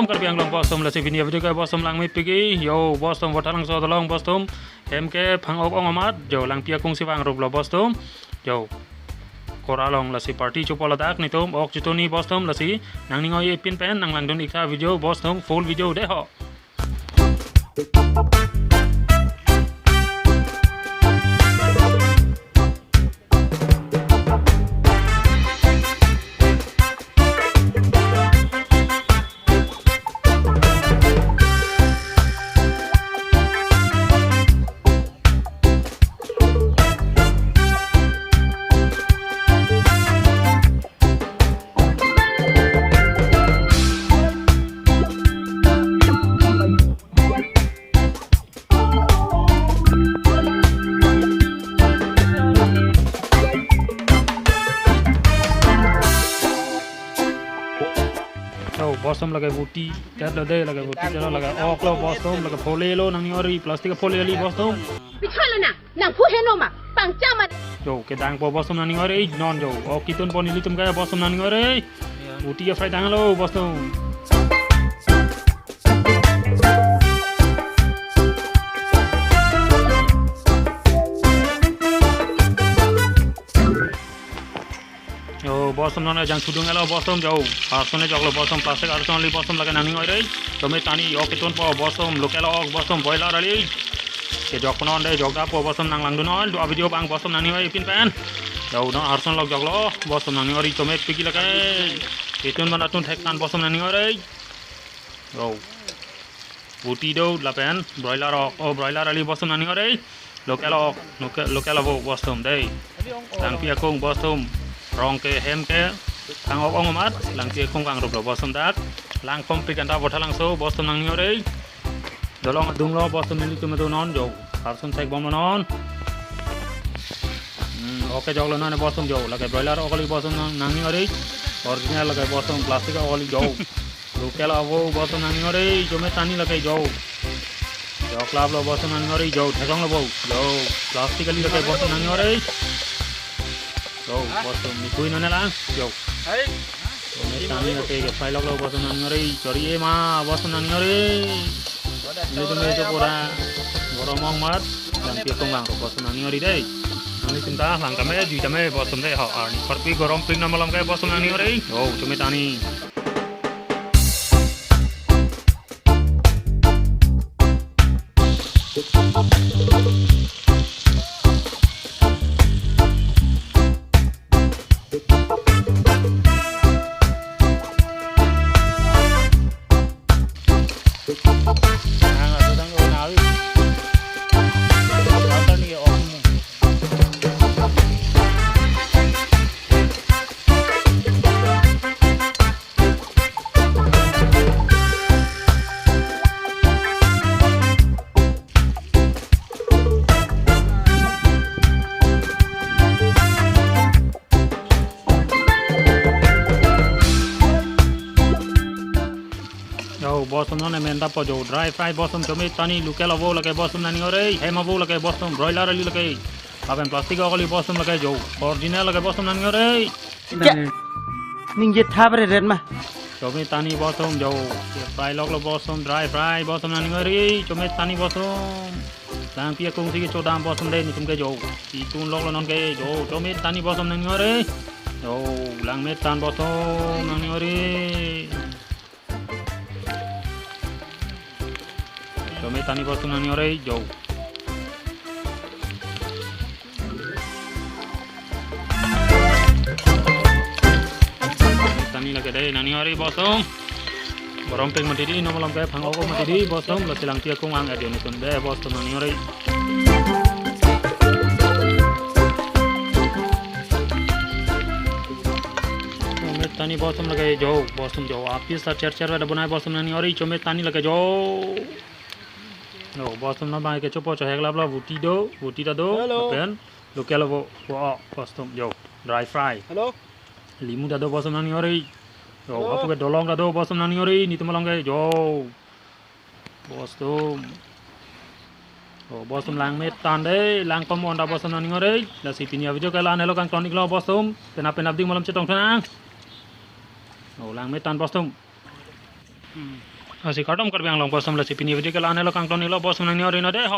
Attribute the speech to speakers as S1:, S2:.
S1: Karbi anglong bostom la si video ke bostom lang mi pigi yo bostom Vothatlangso tolong bostom ke phang ok ong amat yo lang pia kung si wang rob lo bostom yo koralong la si party chupola dak ni tom ok chutoni bostom la si nang ningoy pin pen nang lang don ikha video bostom full video de ho bostom laga buti kat lo de laga buti lo laga ok lo bostom laga phole lo nang ori plastic phole li bostom
S2: bicara na nang pu heno ma pang chama
S1: yo ke dang po bostom nang ori non yo ok kitun poni litum kaya bostom nang ori buti ya fry dang lo bostom yo bostom nana jang sudung elo bostom jauh arsone joglo bostom plastic arson li bostom laga nani ore tome tani ok ton po bostom lokelo ok bostom boiler ali ke jok non de jok da po bostom nang lang dunon do video bang bostom nani ore pin pen jauh no arson lok joglo bostom nani ore tome pigi laga ketun mana tun thek kan bostom nani ore yo buti do la pen broiler ok broiler ali bostom nani ore lokelo bostom dei lang pia kong bostom rong ke hem ke kang ok ong mat lang ke kong kang rob lo bostom dak lang kom pi kan da Vothatlangso bostom nang ni ore dolong dung lo bostom ni tu non jo arson sek bom non oke jog lo na bostom jo la ke broiler ok li bostom nang ni ore original la ke bostom plastic ok li jo local avo bostom nang ni ore jo me tani la ke jo club lo bostom nang ni ore jo thekong lo bo jo plastic ali la ke bostom nang ni ore yo bostom ni kui nana lang yo hai tani na ke file log lo bostom nang ngari chori e ma bostom nang ngari ni tu me to pura goromong mat dan pia tonggang ro bostom nang ngari dei ani cinta lang kame ju tame bostom dei ha ani parpi gorom ping na malam ke bostom nang ngari yo cumi tani bostom nane menda po jo dry fry bostom tome tani local avo lage bostom nani ore hem avo lage bostom broiler ali lage aben plastic ali bostom lage jo original lage bostom nani ore
S3: ning je thabre ren ma
S1: tome tani bostom jo fry log lo bostom dry fry bostom nani ore tome tani bostom lang pia kung sige chodam bostom de ni tum ke jo itun log lo non ke jo tome tani bostom nani ore jo lang me tan bostom nani ore tome tani bostom nani ore jo tani lage dei nani ore bostom borom peng matidi no malam ke phang ok matidi bostom lo silang tia kung ang ade ni tun de bostom nani ore tani bostom lage jo bostom jo apis sa cher da bunai bostom nani ore chome tani lage jo no bostom na bai ke chopo cho hek labla buti da do pen local vo bostom jo dry fry
S3: hello
S1: limu da do bostom nani ore yo apu ke dolong da do bostom nani ore ni tumalong ke jo bostom bostom lang met tan de lang pom on da bostom nani ore la si pinya video ke lan hello kang tonic lo bostom penap penap ding malam cetong thanang lang met tan bostom Asi kadam karbi anglang bosam la sipini video ke lane lo kang toni lo bosam nang ni ori no de ho